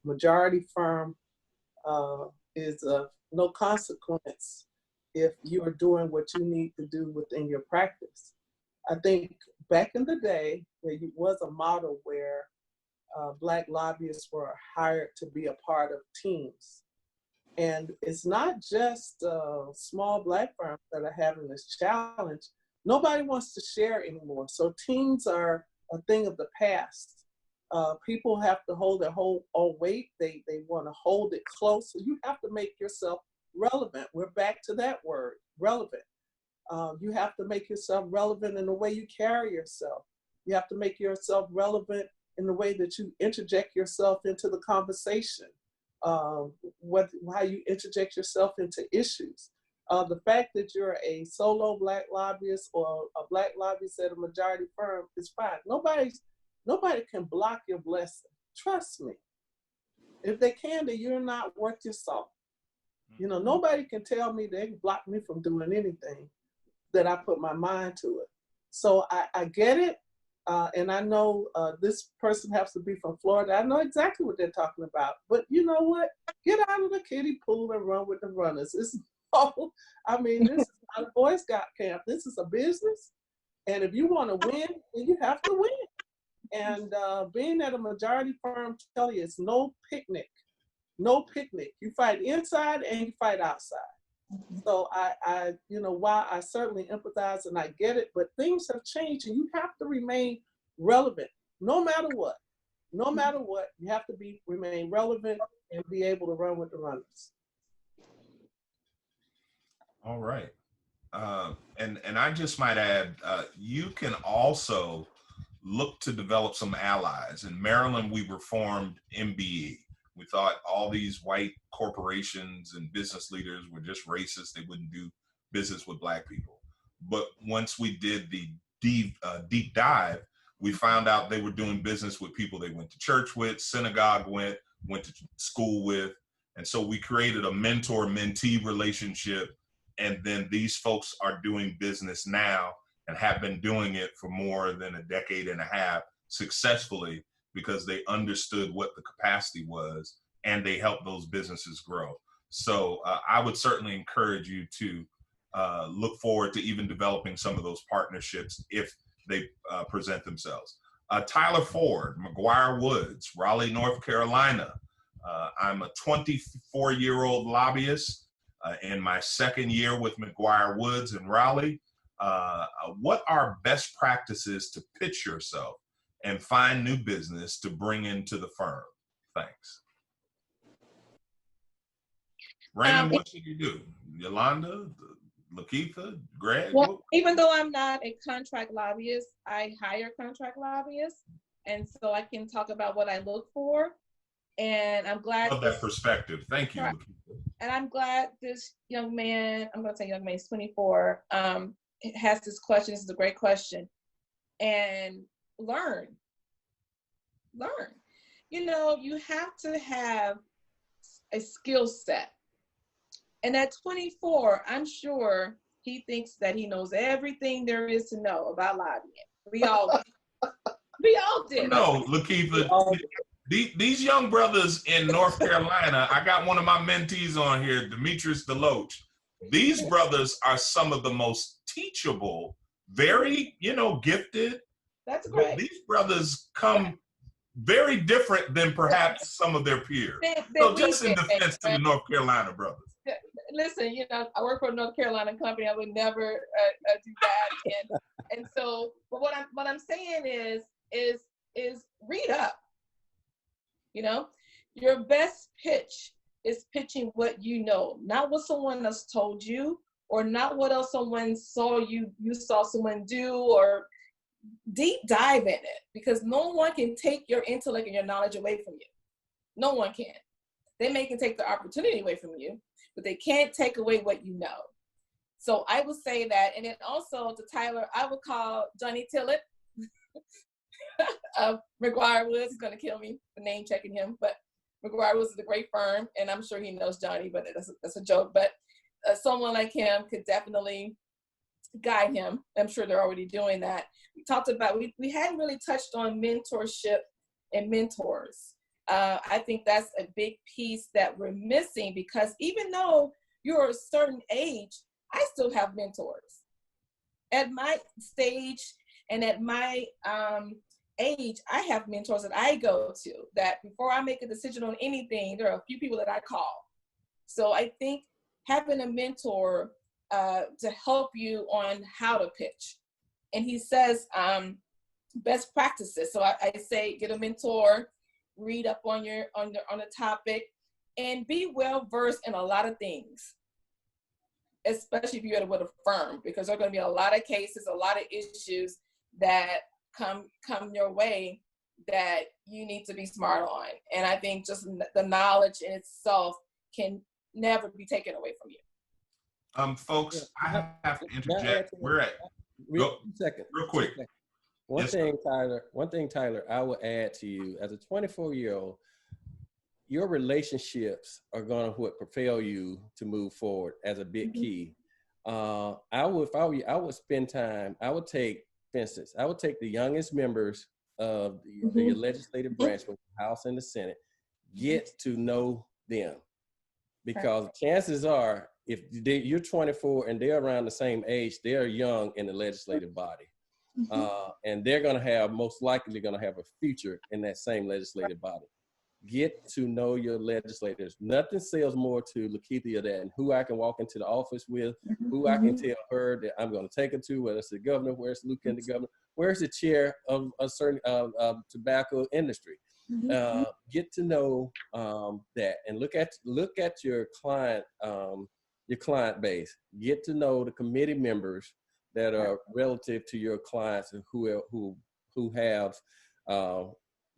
majority firm is of no consequence if you are doing what you need to do within your practice. I think back in the day, there was a model where Black lobbyists were hired to be a part of teams. And it's not just small Black firms that are having this challenge. Nobody wants to share anymore. So teams are a thing of the past. People have to hold their whole weight. They want to hold it close. So you have to make yourself relevant. We're back to that word, relevant. You have to make yourself relevant in the way you carry yourself. You have to make yourself relevant in the way that you interject yourself into the conversation, how you interject yourself into issues. The fact that you're a solo Black lobbyist or a Black lobbyist at a majority firm is fine. Nobody can block your blessing. Trust me. If they can, then you're not worth your salt. You know, nobody can tell me they can block me from doing anything that I put my mind to it. So I get it. And I know this person has to be from Florida. I know exactly what they're talking about. But you know what? Get out of the kiddie pool and run with the runners. This is not a Boy Scout camp. This is a business. And if you want to win, then you have to win. And being at a majority firm, tell you, it's no picnic. No picnic. You fight inside and you fight outside. So while I certainly empathize and I get it, but things have changed and you have to remain relevant no matter what. No matter what, you have to remain relevant and be able to run with the runners. All right. And I just might add, you can also look to develop some allies. In Maryland, we reformed MBE. We thought all these white corporations and business leaders were just racist. They wouldn't do business with Black people. But once we did the deep dive, we found out they were doing business with people they went to church with, synagogue went to school with. And so we created a mentor-mentee relationship. And then these folks are doing business now and have been doing it for more than a decade and a half successfully, because they understood what the capacity was and they helped those businesses grow. So I would certainly encourage you to look forward to even developing some of those partnerships if they present themselves. Tyler Ford, McGuire Woods, Raleigh, North Carolina. I'm a 24-year-old lobbyist in my second year with McGuire Woods in Raleigh. What are best practices to pitch yourself and find new business to bring into the firm? Thanks. Raymond, what should you do? Yolanda, Lakeitha, Greg? Well, even though I'm not a contract lobbyist, I hire contract lobbyists. And so I can talk about what I look for. And I'm glad. Love that perspective. Thank you, Lakeitha. And I'm glad this young man, I'm going to say young man, he's 24, has this question. This is a great question. And learn. You know, you have to have a skill set. And at 24, I'm sure he thinks that he knows everything there is to know about lobbying. We all did. No, Lakeitha, these young brothers in North Carolina, I got one of my mentees on here, Demetrius Deloach. These brothers are some of the most teachable, very, gifted. That's great. These brothers come very different than perhaps some of their peers. So just in defense to the North Carolina brothers. Listen, I work for a North Carolina company. I would never do that. And so, but what I'm saying is read up. Your best pitch is pitching what you know, not what someone else told you, or not what else someone saw you saw someone do, or deep dive in it, because no one can take your intellect and your knowledge away from you. No one can. They can take the opportunity away from you, but they can't take away what you know. So I would say that. And then also to Tyler, I would call Johnny Tillett. McGuire Woods is going to kill me for name checking him, but McGuire Woods is a great firm, and I'm sure he knows Johnny, but that's a joke. But someone like him could definitely guide him. I'm sure they're already doing that. We talked about, we hadn't really touched on mentorship and mentors. I think that's a big piece that we're missing, because even though you're a certain age, I still have mentors. At my stage and at my age, I have mentors that I go to, that before I make a decision on anything, there are a few people that I call. So I think having a mentor to help you on how to pitch. And he says, best practices. So I say get a mentor, read up on on the topic, and be well versed in a lot of things, especially if you're with a firm, because there are going to be a lot of cases, a lot of issues that come your way that you need to be smart on. And I think just the knowledge in itself can never be taken away from you. Folks, I have to interject. We're at real quick. One thing, Tyler, I will add to you as a 24-year-old, your relationships are going to propel you to move forward as a big key. If I were you, I would spend time. I would take, for instance, the youngest members of your legislative branch, both the House and the Senate, get to know them, because chances are, if you're 24 and they're around the same age, they're young in the legislative body. And they're most likely going to have a future in that same legislative body. Get to know your legislators. Nothing sells more to Lakeithia than who I can walk into the office with, who I can tell her that I'm going to take her to, whether it's the governor, where's the lieutenant governor, where's the chair of a certain tobacco industry. Get to know that, and look at your client base. Get to know the committee members that are relative to your clients and who have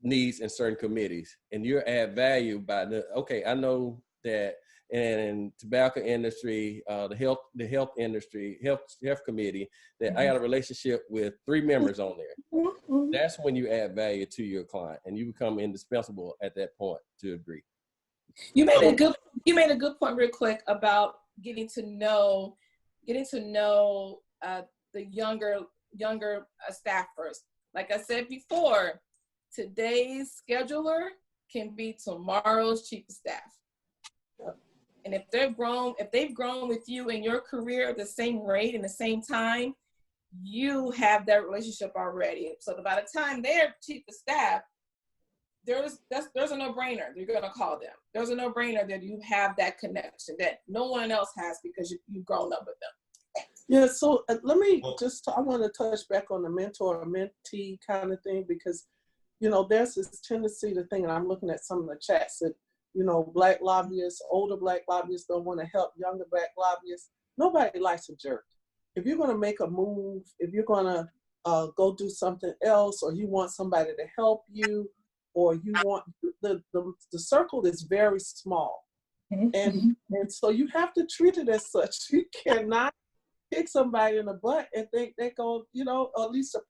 needs in certain committees, and you add value by I know that in tobacco industry, the health industry, health committee, that I got a relationship with 3 members on there. That's when you add value to your client, and you become indispensable at that point to agree. You made a good point real quick about getting to know the younger staffers. Like I said before, today's scheduler can be tomorrow's chief of staff. And if they've grown with you in your career at the same rate and the same time, you have that relationship already. So by the time they're chief of staff, there's a no-brainer. You're gonna call them. There's a no-brainer that you have that connection that no one else has because you've grown up with them. Yeah, so let me I want to touch back on the mentor or mentee kind of thing, because, there's this tendency to think, and I'm looking at some of the chats that, Black lobbyists, older Black lobbyists don't want to help younger Black lobbyists. Nobody likes a jerk. If you're going to make a move, if you're going to go do something else, or you want somebody to help you, or you want, the circle is very small. And so you have to treat it as such. You cannot kick somebody in the butt and think they go, at least a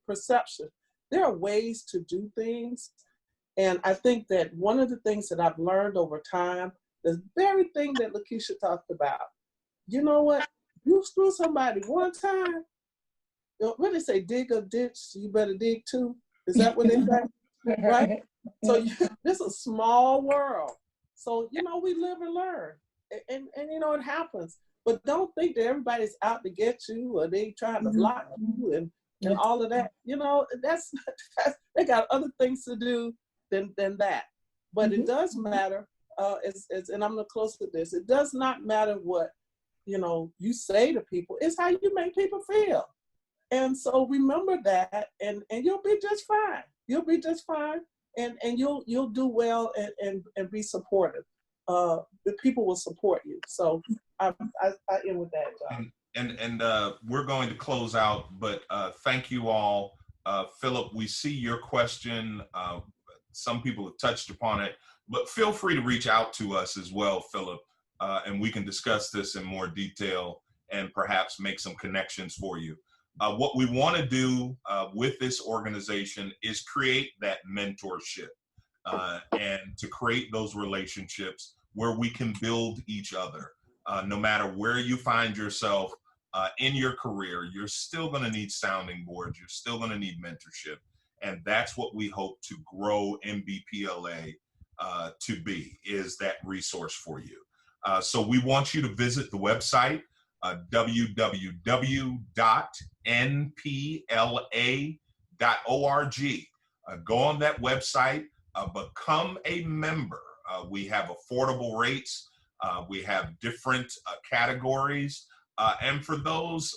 perception. There are ways to do things. And I think that one of the things that I've learned over time, the very thing that Lakeisha talked about, you know what? You screw somebody one time, what they say, dig a ditch, you better dig two. Is that what they say? Right? So this is a small world. So, we live and learn. And it happens. But don't think that everybody's out to get you, or they trying to block you and all of that. That's they got other things to do than that. But it does matter, and I'm going to close with this. It does not matter what, you say to people. It's how you make people feel. And so remember that, and you'll be just fine. You'll be just fine, and you'll do well and be supportive. The people will support you. So I end with that, John. And we're going to close out, but thank you all. Philip, we see your question. Some people have touched upon it, but feel free to reach out to us as well, Philip, and we can discuss this in more detail and perhaps make some connections for you. What we want to do with this organization is create that mentorship and to create those relationships where we can build each other. No matter where you find yourself in your career, you're still going to need sounding boards. You're still going to need mentorship. And that's what we hope to grow NBPLA to be, is that resource for you. So we want you to visit the website, www.npla.org. Go on that website, become a member. We have affordable rates. We have different categories. And for those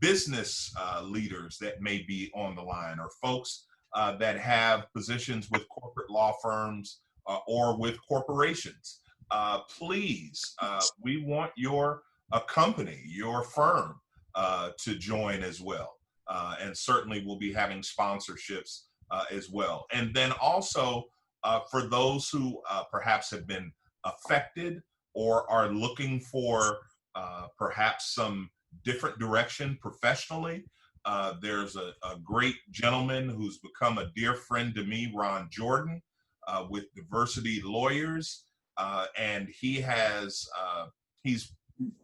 business leaders that may be on the line, or folks that have positions with corporate law firms or with corporations. Please, we want your company, your firm to join as well. And certainly we'll be having sponsorships as well. And then also for those who perhaps have been affected or are looking for perhaps some different direction professionally, there's a great gentleman who's become a dear friend to me, Ron Jordan, with Diversity Lawyers. And he's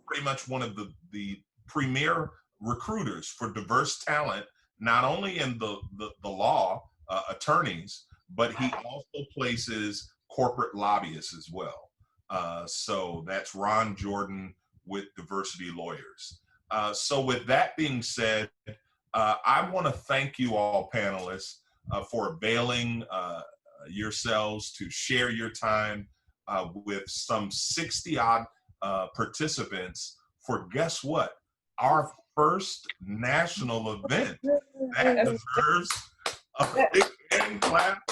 pretty much one of the premier recruiters for diverse talent, not only in the law, attorneys, but he also places corporate lobbyists as well. So that's Ron Jordan with Diversity Lawyers. So with that being said, I want to thank you all panelists for availing yourselves to share your time with some 60 odd participants for, guess what? Our first national event. That deserves a big hand clap.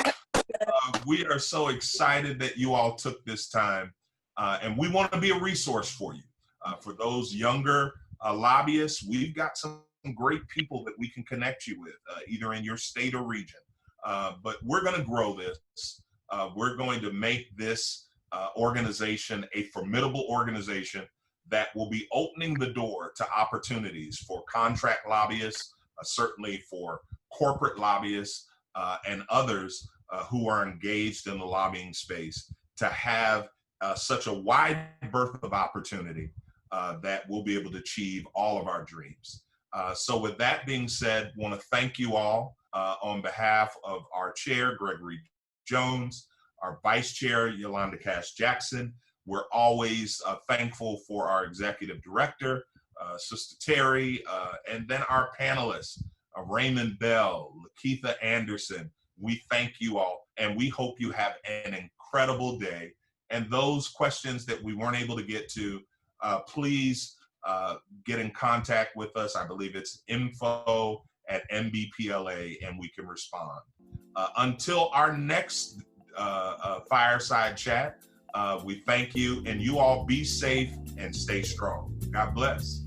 We are so excited that you all took this time, and we want to be a resource for you. For those younger lobbyists, we've got some great people that we can connect you with, either in your state or region. But we're going to grow this. We're going to make this organization a formidable organization that will be opening the door to opportunities for contract lobbyists, certainly for corporate lobbyists, and others who are engaged in the lobbying space, to have such a wide berth of opportunity that we'll be able to achieve all of our dreams. So with that being said, I want to thank you all on behalf of our chair, Gregory Jones, our vice chair, Yolanda Cash-Jackson. We're always thankful for our executive director, Sister Terry, and then our panelists, Raymond Bell, Lakeitha Anderson. We thank you all, and we hope you have an incredible day. And those questions that we weren't able to get to, please get in contact with us. I believe it's info@NBPLA, and we can respond. Until our next Fireside Chat, we thank you, and you all be safe and stay strong. God bless.